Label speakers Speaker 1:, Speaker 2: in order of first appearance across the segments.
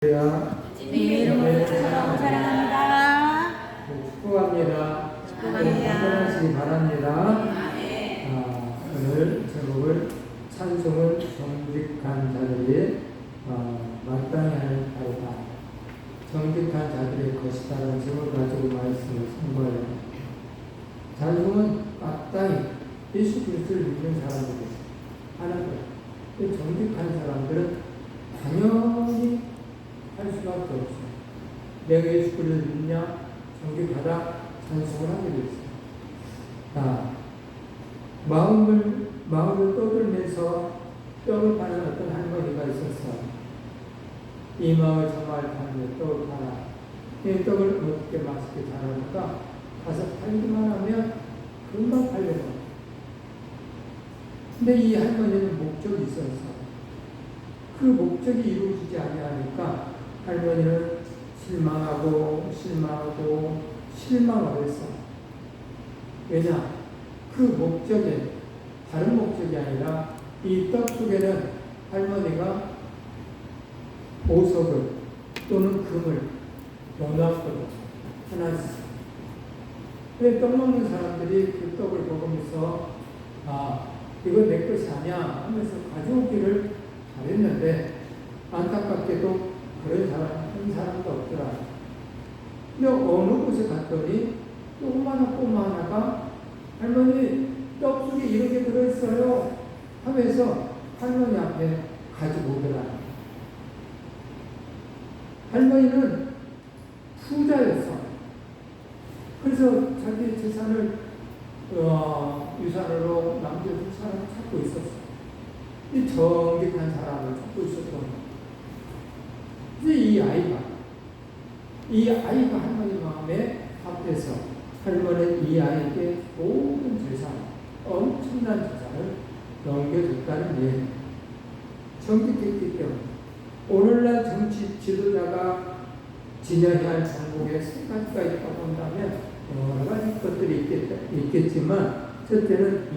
Speaker 1: 주님의 이름으로 사랑합니다.
Speaker 2: 축복합니다. 건강하시기 바랍니다. 오늘 제목을 찬송은 정직한 자들이 마땅히 하는 바이다. 정직한 자들의 것이다라는 제목을 가지고 말씀을 선고해요. 찬송은 마땅히 예수 그리스도를 믿는 사람들이 하는 거예요. 정직한 사람들은 당연히 할 수밖에 없어요. 내가 예수 그리스도를 믿냐? 정직하다? 찬송을 하게 됐어요. 마음을 떠들면서 떡을 파는 어떤 할머니가 있었어요. 이 마을 저 마을 파는데 떡을 파라. 이 떡을 어떻게 맛있게 잘하니까 가서 팔기만 하면 금방 팔려요. 근데 이 할머니는 목적이 있었어. 그 목적이 이루어지지 아니하니까 할머니는 실망하고 했어. 왜냐? 그 목적에 다른 목적이 아니라 이 떡 속에는 할머니가 보석을 또는 금을 넣어놨거든. 하나씩. 근데 떡 먹는 사람들이 그 떡을 먹으면서 이거 내 것이 아니야 하면서 가져오기를 잘했는데 안타깝게도 그런 한 사람도 없더라. 근데 어느 곳에 갔더니 조그마한 꼬마 하나가 할머니 떡 속에 이렇게 들어있어요 하면서 할머니 앞에 가지고 오더라. 할머니는 부자였어. 그래서 자기 재산을 유산으로 남겨둔 사람을 찾고 있었어. 이 정직한 사람을 찾고 있었던 거야. 이제 이 아이가 할머니 마음에 앞에서 할머니는 이 아이에게 모든 재산, 엄청난 재산을 넘겨줬다는 얘기. 정직했기 때문에 오늘날 정치 지도자가 지녀야 할 정복에 세 가지가 있다고 본다면 여러 가지 것들이 있겠지만 첫째는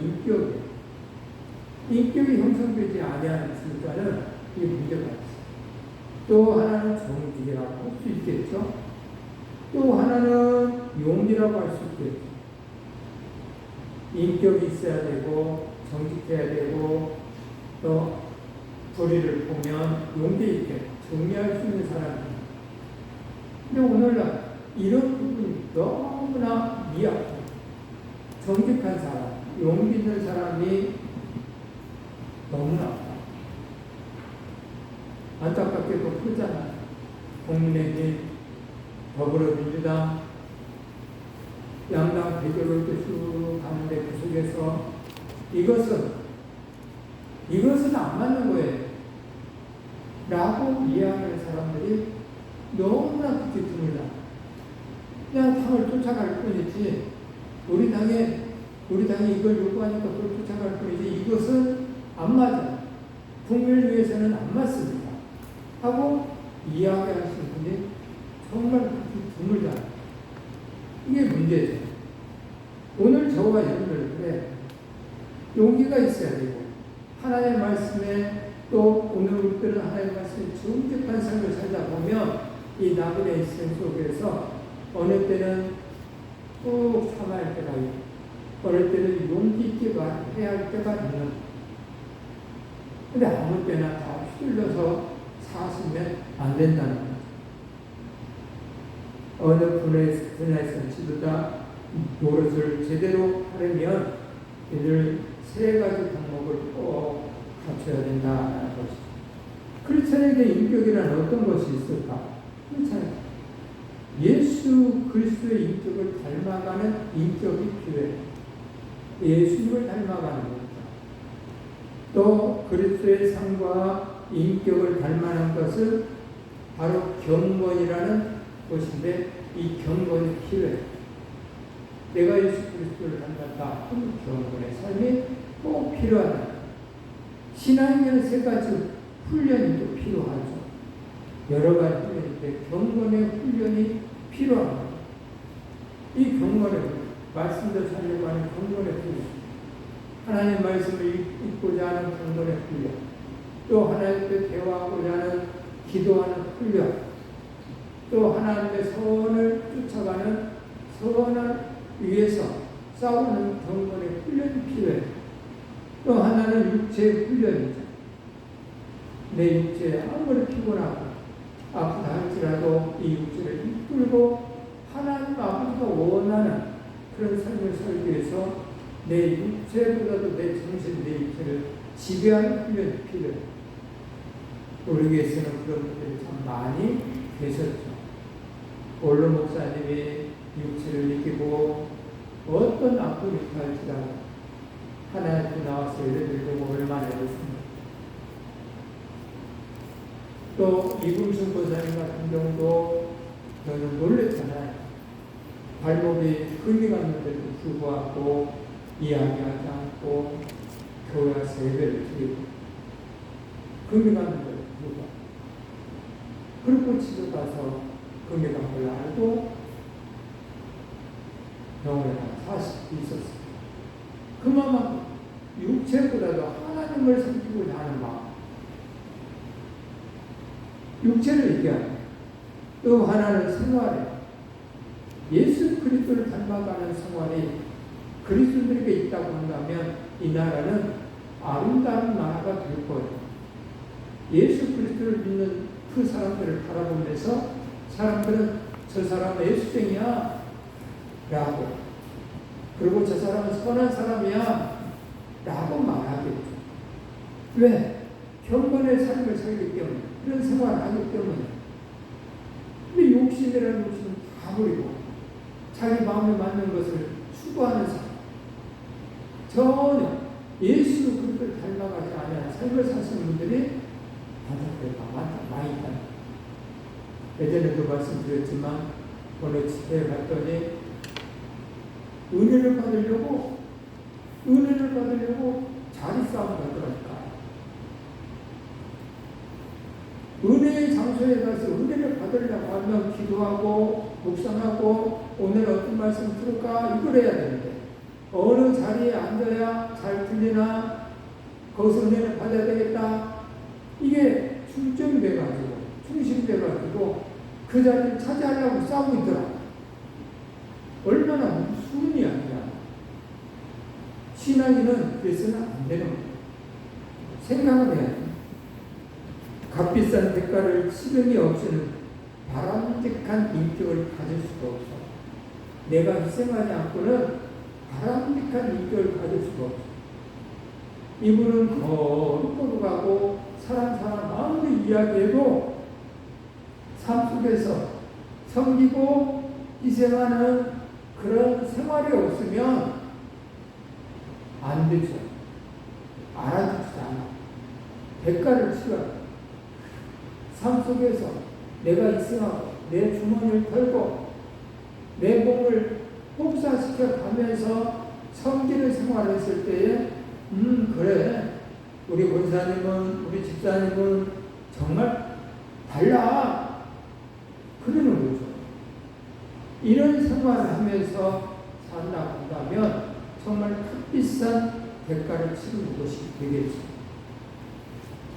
Speaker 2: 인격이 형성되지 아니하는 지도자는 이 문제가 있어요. 또 하나는 정직이라고 할 수 있겠죠. 또 하나는 용기라고 할 수 있겠죠. 인격이 있어야 되고 정직해야 되고 또 불의를 보면 용기 있게 정리할 수 있는 사람입니다. 근데 오늘날 이런 부분이 너무나 미약해요. 정직한 사람, 용기 있는 사람이 너무나 안타깝게도 크잖아요. 국민의힘, 더불어민주당, 양당 대결을 쭉 가는데 그 속에서 이것은 안 맞는 거예요. 라고 이해하는 사람들이 너무나 그렇게 드물다. 그냥 당을 쫓아갈 뿐이지, 우리 당이 이걸 요구하니까 그걸 쫓아갈 뿐이지, 이것은 안 맞아요. 국민을 위해서는 안 맞습니다. 하고 이야기하시는 분이 정말 그렇게 드물다. 이게 문제죠. 오늘 저와 여러분들 용기가 있어야 되고 하나님의 말씀에 또 오늘 우리들은 하나님의 말씀에 정직한 삶을 살다 보면 이 나그네 인생 속에서 어느 때는 꼭 참아야 할 때가 있고 어느 때는 용기 있게 해야 할 때가 있는. 근데 아무 때나 다 휘둘러서 사시면 안 된다는 거죠. 어느 분야에서 지도자 노릇을 제대로 하려면 이들 세 가지 덕목을 꼭 갖춰야 된다는 것이죠. 크리스천에게 인격이란 어떤 것이 있을까? 그렇잖아요. 예수 그리스도의 인격을 닮아가는 인격이 필요해요. 예수님을 닮아가는 겁니다. 또 그리스도의 삶과 인격을 닮아가는 것은 바로 경건이라는 것인데 이 경건이 필요해요. 내가 예수 그리스도를 닮았다 하면 경건의 삶이 꼭 필요하다. 신앙에는 세 가지 훈련이 또 필요하죠. 여러 가지 훈련인데 경건의 훈련이 필요합니다. 이 경건의 말씀도 살려고 하는 경건의 훈련, 하나님의 말씀을 읽고자 하는 경건의 훈련, 또 하나님께 대화하고자 하는 기도하는 훈련, 또 하나님의 선을 쫓아가는 선을 위해서 싸우는 경건의 훈련이 필요해요. 또 하나는 육체의 훈련이죠. 내 육체에 아무리 피곤하고 아프다 할지라도 이 육체를 이끌고 하나님 아버지가 원하는 그런 삶을 살기 위해서 내 육체보다도 내 정신, 내 육체를 지배하는 훈련이 필요해요. 우리 교회에서는 그런 분들이 참 많이 계셨죠. 원로 목사님이 육체를 이기고 어떤 아픔이 할지라도 하나님 나와서 예를 들고 얼마나 했습니다. 또 이금순 권사님 같은 경우도 저는 놀랬잖아요. 발목이 금이 갔는데도 불구하고 이야기하지 않고 교회 와서 예배를 드리고 금이 갔는데도 불구하고 그리고 집에 가서 금이 간 걸 알고 병원에 가서 40일 있었어요. 그만큼 육체보다도 하나님을 섬기고자 하는 마음, 육체를 얘기하는 또 하나는 생활에 예수 그리스도를 닮아가는 생활이 그리스도인들에게 있다고 한다면 이 나라는 아름다운 나라가 될 거예요. 예수 그리스도를 믿는 그 사람들을 바라보면서 사람들은 저 사람은 예수쟁이야 라고, 그리고 저 사람은 선한 사람이야 라고 말하겠죠. 왜? 경건의 삶을 살기 때문에, 그런 생활을 하기 때문에. 근데 욕심이라는 욕심은 다 버리고 자기 마음에 맞는 것을 추구하는 사람, 전혀 예수 그리스도를 닮아가지 않은 삶을 사시는 분들이 바닷가에 많이 있다. 예전에도 말씀드렸지만 어느 집회에 갔더니 은혜를 받으려고 자리 싸움 하더라니까. 은혜의 장소에 가서 은혜를 받으려고 하면 기도하고 묵상하고 오늘 어떤 말씀 들을까 이걸 해야 되는데, 어느 자리에 앉아야 잘 들리나 거기서 은혜를 받아야 되겠다, 이게 중점이 돼가지고 중심돼가지고 그 자리를 차지하려고 싸우고 있더라. 얼마나 무슨 이야기야. 신앙인은 그래서는 안 되는 거예요. 생각을 해야 돼. 값비싼 대가를 치름이 없이는 바람직한 인격을 가질 수가 없어. 내가 희생하지 않고는 바람직한 인격을 가질 수가 없어. 이분은 거룩으로 가고 사람 아무리 이야기해도 삶 속에서 섬기고 희생하는 그런 생활이 없으면 안 되죠. 알아주지 않아. 대가를 치러야 삶 속에서 내가 희생하고 내 주머니를 털고 내 몸을 혹사시켜 가면서 섬기는 생활을 했을 때에 그래, 우리 권사님은, 우리 집사님은 정말 달라 그러는 거죠. 이런 생활을 하면서 산다고 한다면 정말 값비싼 대가를 치르는 것이 되겠죠.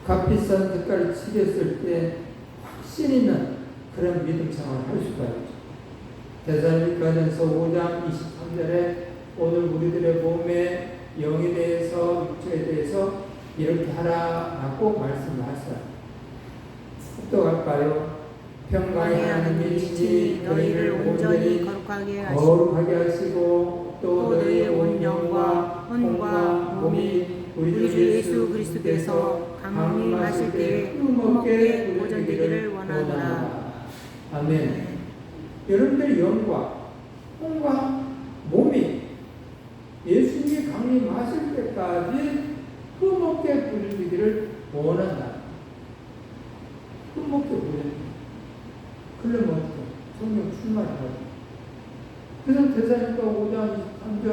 Speaker 2: 값비싼 대가를 치렀을 때 확신 있는 그런 믿음 생활을 할 수가 있죠. 데살로니가전서 5장 23절에 오늘 우리들의 몸의 영에 대해서, 육체에 대해서 이렇게 하라라고 말씀을 하셨어요. 어떡할까요? 평강의 하나님이 친히 너희를 온전히 거룩하게 하시고 또 너희의 온 영과 혼과 몸이 우리 주 예수 그리스도께서 강림하실 때에 흠없게 보존되기를 원하노라. 아멘. 여러분들의 영과 혼과 몸이 예수님이 강림하실 때까지 흠없게 보존되기를 원한다. 흠없게 보존되기를. 그러면 어떻게? 성령 충만하다. 그래서 데살로니가 5장 23절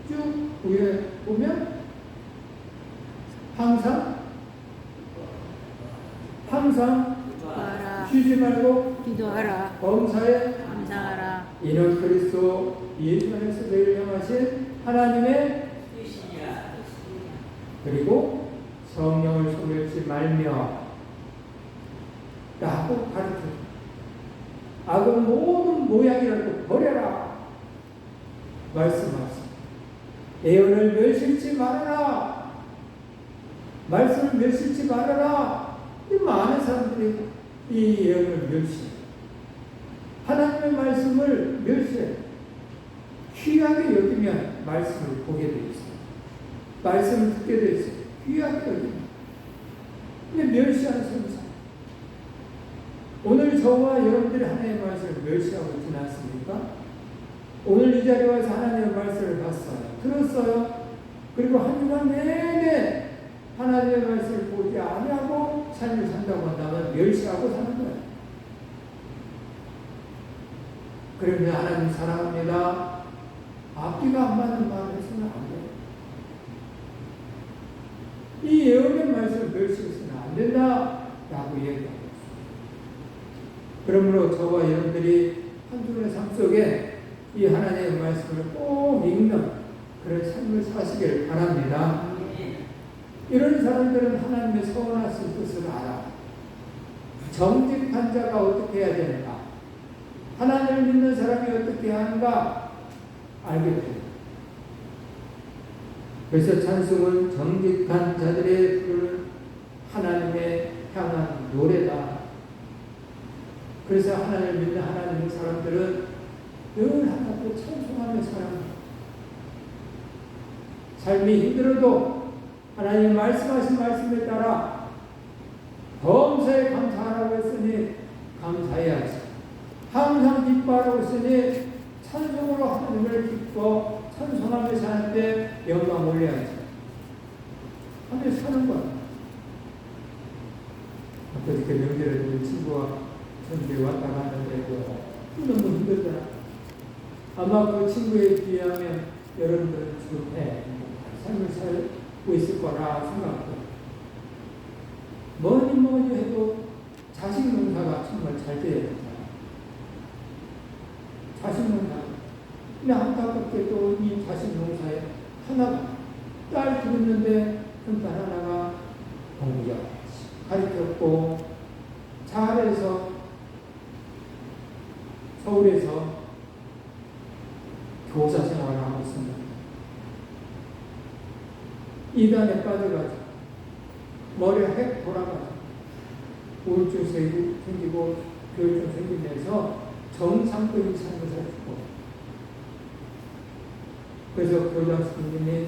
Speaker 2: 쭉 위에 보면 항상 쉬지 말고
Speaker 1: 기도하라.
Speaker 2: 범사에
Speaker 1: 감사하라.
Speaker 2: 이는 그리스도 예수 안에서 너희를 향하신 하나님의 뜻이니라. 그리고 성령을 소멸치 말며 라고 가르쳐요. 악은 모든 모양이라도 버려라. 말씀하시오. 예언을 멸실치 말아라. 말씀을 멸실치 말아라. 이 많은 사람들이 이 예언을 멸시해요. 하나님의 말씀을 멸시해요. 귀하게 여기면 말씀을 보게 되어 있어요. 말씀을 듣게 되어 있어요. 귀하게 여기면. 근데 멸시하는 사람이 오늘 저와 여러분들이 하나님의 말씀을 멸시하고 있지 않습니까? 오늘 이 자리에 와서 하나님의 말씀을 봤어요. 들었어요. 그리고 한 주간 내내 하나님의 말씀을 보지 아니하고 삶을 산다고 한다면 멸시하고 사는 거예요. 그러면 하나님 사랑합니다. 앞뒤가 안 맞는 말을 해서는 안 돼요. 이 예언의 말씀을 멸시해서는 안 된다 라고 얘기합니다. 그러므로 저와 여러분들이 한 주간의 삶 속에 이 하나님의 말씀을 꼭 읽는 그런 삶을 사시길 바랍니다. 이런 사람들은 하나님의 선하신 뜻을 알아. 정직한 자가 어떻게 해야 되는가? 하나님을 믿는 사람이 어떻게 하는가? 알게 됩니다. 그래서 찬송은 정직한 자들의 부르는 하나님의 향한 노래다. 그래서 하나님을 믿는 하나님의 사람들은 늘 하나님을 찬송하며 살아갑니다. 삶이 힘들어도 하나님 말씀하신 말씀에 따라 범사에 감사하라고 했으니 감사해야지. 항상 기뻐하라고 했으니 찬송으로 하나님을 기뻐 찬송하며 사는데 영광 올려야지. 하며 사는 거야. 어저께 명절에 우리 친구와 전주에 왔다 갔는데 너무 힘들더라. 아마 그 친구에 비하면 여러분들은 지금 삶을 살고 있을 거라 생각합니다. 뭐니 해도 자식 농사가 정말 잘 돼야 된다. 자식 농사. 근데 안타깝게도 이 자식 농사에 하나 딸 들었는데 그 딸 하나가 공부야 가르쳤고 잘해서 서울에서 교사 생활을 하고 있습니다. 이단에 빠져가지고 머리가 획 돌아가지고 우울증 생기고 교육증 생기면서 정상적인 삶을 살고 그래서 교장 선생님이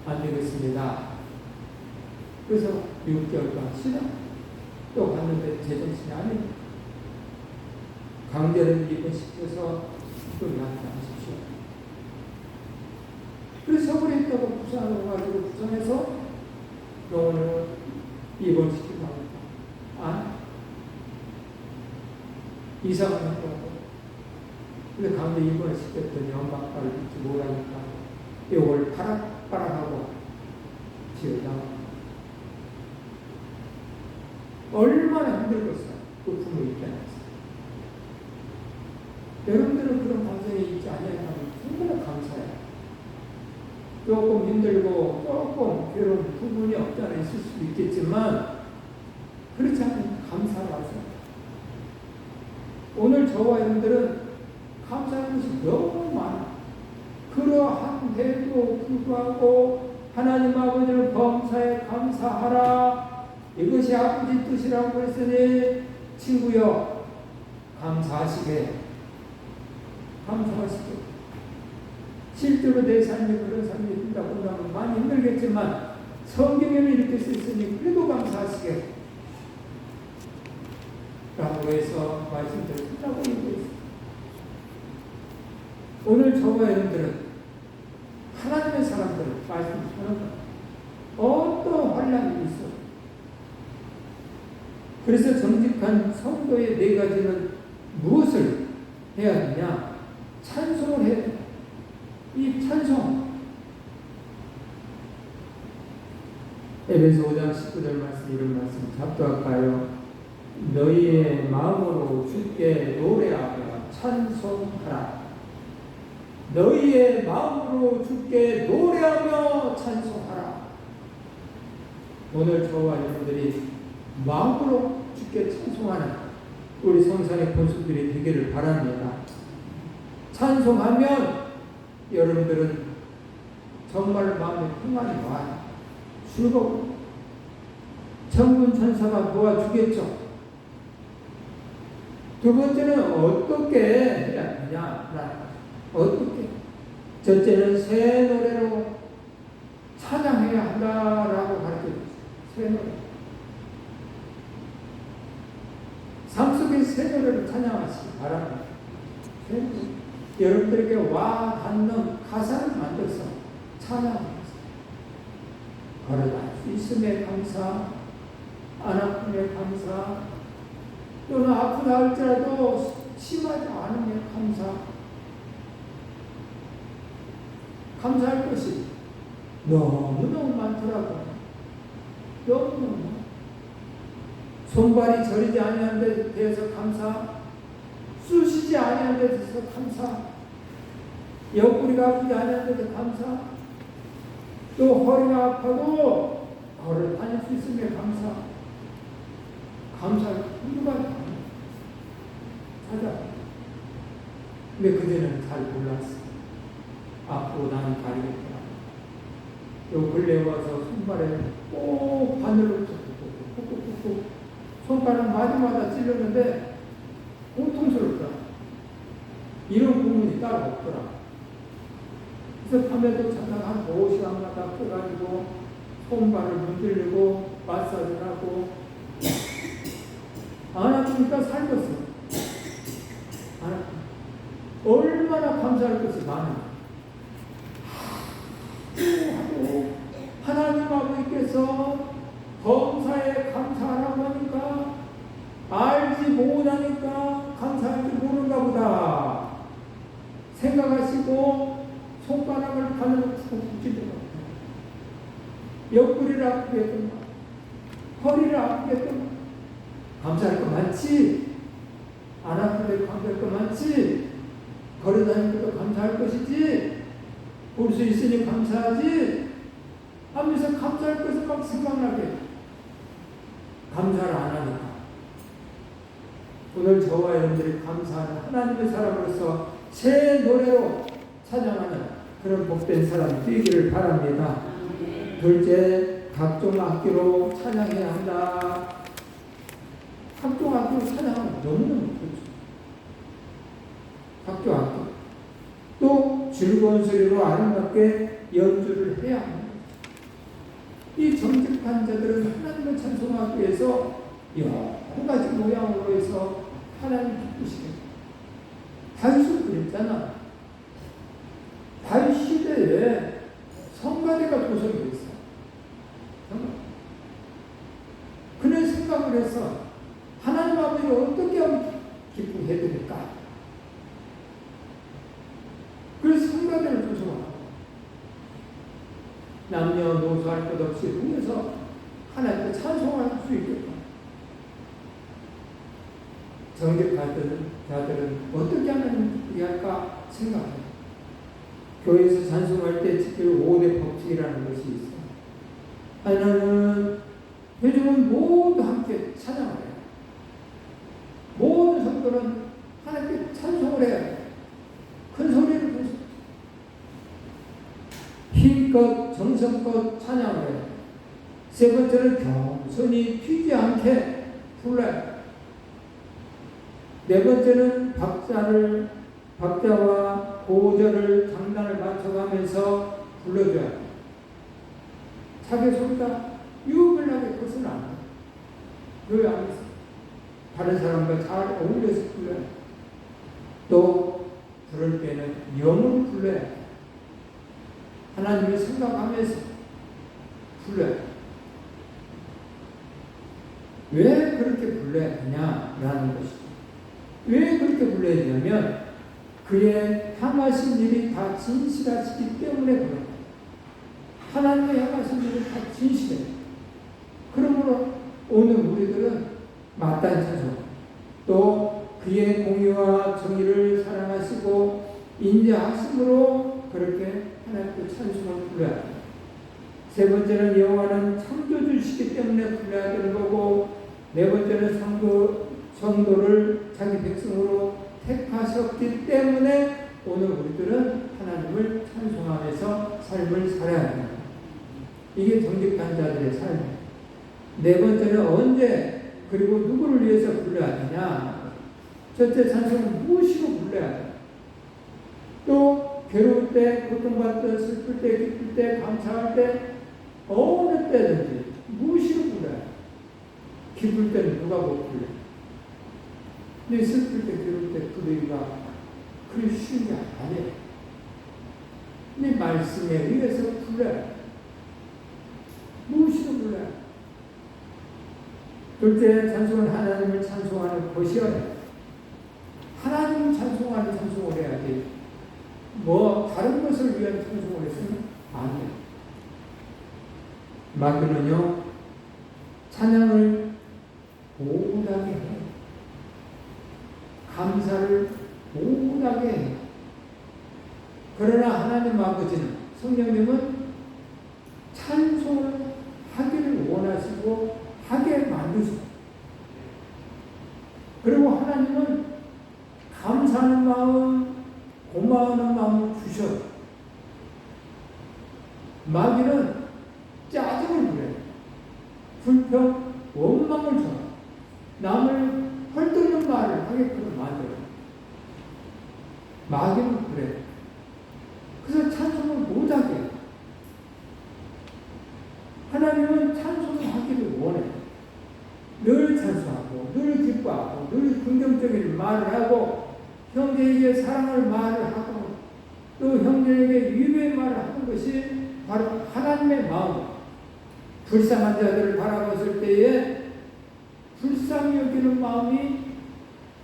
Speaker 2: 안 되겠습니다. 그래서 6개월간 쉬다 또 갔는데 제정신이 아닙니다. 강제를 입원시켜서 또 나타나십시오. 그래서 서울에 있다가 부산으로 가지고 부산에서 병원을 입원시키고 합니다. 아? 이상을 했다고. 근데 강제 입원을 시켰더니 엄마 아빠를 믿지 못하니까 이걸 파락파락하고 지어다. 얼마나 힘들겠어요. 그 부모 입장에서. 여러분들은 그런 감정이 있지 않냐면 정말 감사해요. 조금 힘들고 조금 괴로운 부분이 없지 않아 있을 수도 있겠지만 그렇지 않으면 감사를 하세요. 오늘 저와 여러분들은 감사하는 것이 너무 많아. 그러한데도 불구하고 하나님 아버지를 범사에 감사하라. 이것이 아버지 뜻이라고 했으니 친구여 감사하시게. 감사하시게. 실제로 내 삶에 그런 삶이 있다고 한다면 많이 힘들겠지만 성경에는 이렇게 쓰였으니 그래도 감사하시게. 라고 해서 말씀드렸다고 얘기했습니다. 오늘 저와 여러분들은 하나님의 사람들을 말씀하는 것. 어떤 환란이 있어. 그래서 정직한 성도의 네 가지는 무엇을 해야 되냐? 찬송을 해야 된다. 이 찬송. 에베소 5장 19절 말씀 이런 말씀 잡도할까요? 너희의 마음으로 주께 노래하며 찬송하라. 너희의 마음으로 주께 노래하며 찬송하라. 오늘 저와 여러분들이 마음으로 주께 찬송하는 우리 성산의 본수들이 되기를 바랍니다. 찬송하면 여러분들은 정말 마음에 평안이 와요. 즐거워. 천군 천사가 도와주겠죠. 두 번째는 어떻게 해야 되냐? 어떻게? 첫째는 새 노래로 찬양해야 한다라고 가르쳐줬어요. 새 노래. 삶 속에 새 노래를 찬양하시기 바랍니다. 여러분들에게 와 닿는 가사를 만들어서 찬양합니다. 걸어갈 수 있음에 감사, 안 아픔에 감사, 또는 아프다 할지라도 심하지 않음에 감사. 감사할 것이 너무너무 많더라고요. 너무너무. 손발이 저리지 아니한 데 대해서 감사, 쑤시지 아니한 데 대해서 감사, 옆구리가 아프지 아니한 데 대해서 감사, 또 허리가 아파도 걸어 다닐 수 있음에 감사. 감사를 누가 찾아. 근데 그때는 잘 몰랐어. 앞으로 나는 가리겠구나. 요 근래 와서 손발에 꼭 바늘로 꾹꾹꾹꾹 손가락 마디마다 찔렸는데 고통스럽더라. 이런 부분이 따로 없더라. 그래서 밤에도 잠깐 한 5시간마다 껴가지고 손발을 문들리고 마사지를 하고 안 아프니까 살겠어. 안 아프니까. 얼마나 감사할 것이 많은가. 하나님 아버지께서 범사에 감사하라고 하니까 알지 못하니까 감사할 줄 모르는가 보다 생각하시고 손가락을 바늘로 푹 찌르는 거예요. 옆구리를 아프게 했던 거, 허리를 아프게 했던 거. 감사할 거 많지? 안 아픈데 감사할 거 많지? 걸어다니는 것도 감사할 것이지? 볼 수 있으니 감사하지? 하면서 감사할 것을 막 생각나게 감사를 안 하니까 오늘 저와 여러분들이 감사하는 하나님의 사람으로서 새 노래로 찬양하는 그런 복된 사람이 되기를 바랍니다. 둘째, 각종 악기로 찬양해야 한다. 각종 악기로 찬양하면 너무너무 좋죠. 각종 악기. 또 즐거운 소리로 아름답게 연주를 해야 합니다. 이 정직한 자들은 하나님을 찬송하기 위해서 여러 가지 모양으로 해서 하나님 기쁘시게. 다윗은 그랬잖아. 다윗 시대에 성가대가 조성이 됐어. 그런 생각을 해서 하나님 아버지를 어떻게 하면 기쁘게 해드릴까? 그래서 성가대를 조성하고 남녀노소 할 것 없이 통해서 하나님께 찬송할 수 있겠다. 정직한 자들은 어떻게 하나님을 기쁘게 할까 생각해요. 교회에서 찬송할 때 지킬 5대 법칙이라는 것이 있어요. 하나는 요즘은 모두 함께 찬양을 해요. 모든 성도는 하나님께 찬송을 해요. 큰 소리를 내서 힘껏 정성껏 찬양을 해요. 세 번째는 겸손히 튀지 않게 불러요. 네 번째는 박자와 고절을 장단을 맞춰가면서 불러줘야 돼요. 자기 소리가 유별나게 커서는 안 돼요. 교회 안에서 다른 사람과 잘 어울려서 불러요. 또 부를 때는 영을 불러야 돼요. 하나님을 생각하면서 불러야 돼요. 왜 그렇게 불러야 되냐라는 것이죠. 왜 그렇게 불러야 되냐면 그의 향하신 일이 다 진실하시기 때문에 그래요. 하나님의 향하신 일이 다 진실해요. 그러므로 오늘 우리들은 마땅히 찬송, 또 그의 공의와 정의를 사랑하시고 인자하심으로 그렇게 하나님께 찬송을 불러야 돼요. 세 번째는 여호와는 창조주시기 때문에 불러야 되는 거고, 네 번째는 성도를 자기 백성으로 택하셨기 때문에 오늘 우리들은 하나님을 찬송하면서 삶을 살아야 합니다. 이게 정직한 자들의 삶이에요. 네 번째는 언제 그리고 누구를 위해서 불러야 되냐. 첫째, 찬송은 무엇으로 불러야 돼. 또 괴로울 때, 고통받을 때, 슬플 때, 기쁠 때, 감사할 때, 어느 때든지 무엇으로 불러야 돼. 기쁠 때는 누가 못 불러. 근데 슬플 때, 괴로울 때 부르기가 그리 쉬운 게 아니에요. 근데 말씀에 의해서 불러야 돼. 무엇으로 불러야 돼. 둘째, 찬송은 하나님을 찬송하는 것이어야 돼. 하나님을 찬송하는 찬송을 해야지. 다른 것을 위한 찬송을 했으면 안 돼. 마귀는요, 찬양을 못하게 해. 감사를 못하게 해. 그러나 하나님 아버지는, 성령님은 찬송을 하기를 원하시고, 하게 만드시고, 그리고 하나님은 감사하는 마음, 고마워하는 마음을 주셔. 마귀는 짜증을 부려요. 불평, 원망을 줘. 남을 헐뜯는 말을 하게끔 만들어요. 마귀는 그래. 그래서 찬송을 못하게 해요. 하나님은 찬송을 하기를 원해요. 늘 찬송하고, 늘 기뻐하고, 늘 긍정적인 말을 하고, 형제에게 사랑을 말을 하고, 또 형제에게 위로의 말을 하는 것이 바로 하나님의 마음. 불쌍한 자들을 바라봤을 때에 불쌍히 여기는 마음이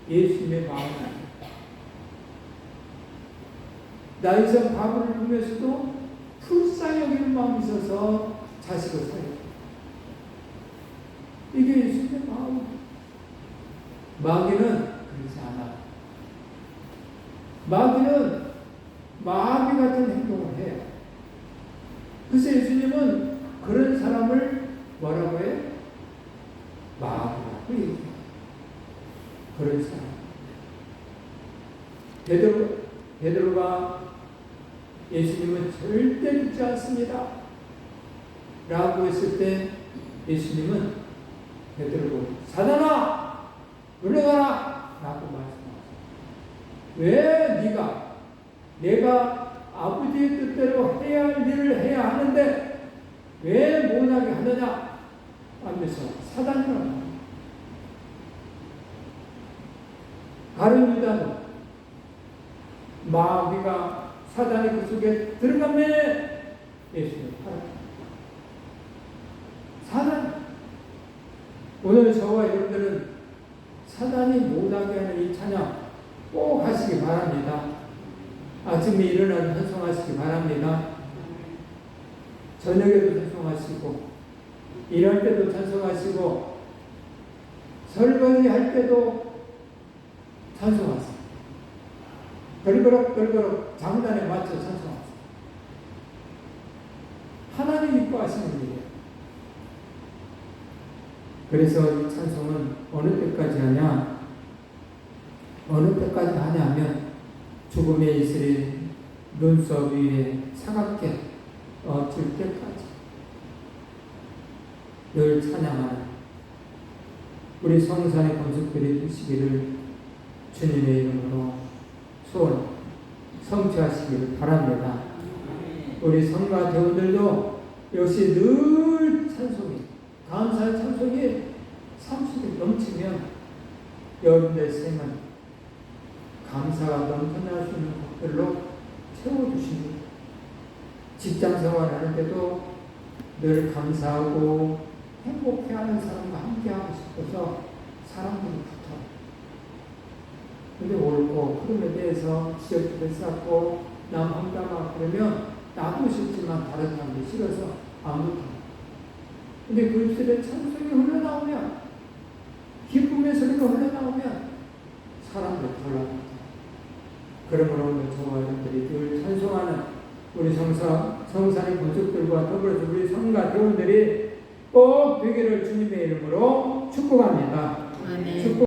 Speaker 2: 예수님의 마음입니다. 나이선 밥을 보면서도 불쌍히 여기는 마음이 있어서 자식을 살렸다. 이게 예수님의 마음입니다. 마귀는 그렇지 않아. 마귀는 마귀 같은 행동을 해요. 그래서 예수님은 그런 사람을 뭐라고 해요? 마귀라고 얘기해요. 그런 사람. 베드로가 예수님은 절대 믿지 않습니다 라고 했을 때 예수님은 베드로를 사단아 물러가라 라고 말씀하셨어요. 왜 내가 아버지의 뜻대로 해야 할 일을 해야 하는데 왜 못하게 하느냐 하면서 사단이라고 합니다. 다른 유다는 마귀가 사단이 그 속에 들어가면 예수님을 팔았다. 사단. 오늘 저와 여러분들은 사단이 못하게 하는 이 찬양 꼭 하시기 바랍니다. 아침에 일어나서 찬송하시기 바랍니다. 저녁에도 찬송하시고, 일할 때도 찬송하시고, 설거지 할 때도 찬송하세요. 걸그럭 장단에 맞춰 찬송하세요. 하나님 이뻐하시는 일이에요. 그래서 이 찬송은 어느 때까지 하냐? 어느 때까지 하냐면 죽음의 이슬이 눈썹 위에 차갑게 얹힐 때까지 늘 찬양하는 우리 성산의 권속들이 되시기를 주님의 이름으로 소원 성취하시기를 바랍니다. 우리 성가 대원들도 역시 늘 찬송이, 감사의 찬송이 30일 넘치면 여러분의 생은 감사가 넘쳐날 수 있는 것들로 채워주십니다. 직장 생활하는 데도 늘 감사하고 행복해하는 사람과 함께하고 싶어서 사람들이 붙어요. 근데 옳고 그름에 대해서 지적들을 쌓고 남 황당하고 그러면 나도 싫지만 다른 사람들이 싫어서 안 붙어요. 근데 그 입술에 찬송이 흘러나오면, 기쁨의 소리가 흘러나오면 사람들 달라붙어요. 그러므로 오늘 저와 여러분들이 늘 찬송하는 우리 성산의 권속들과 더불어서 우리 성가 대원들이 꼭 되기를 주님의 이름으로 축복합니다.
Speaker 1: 아멘.
Speaker 2: 축복.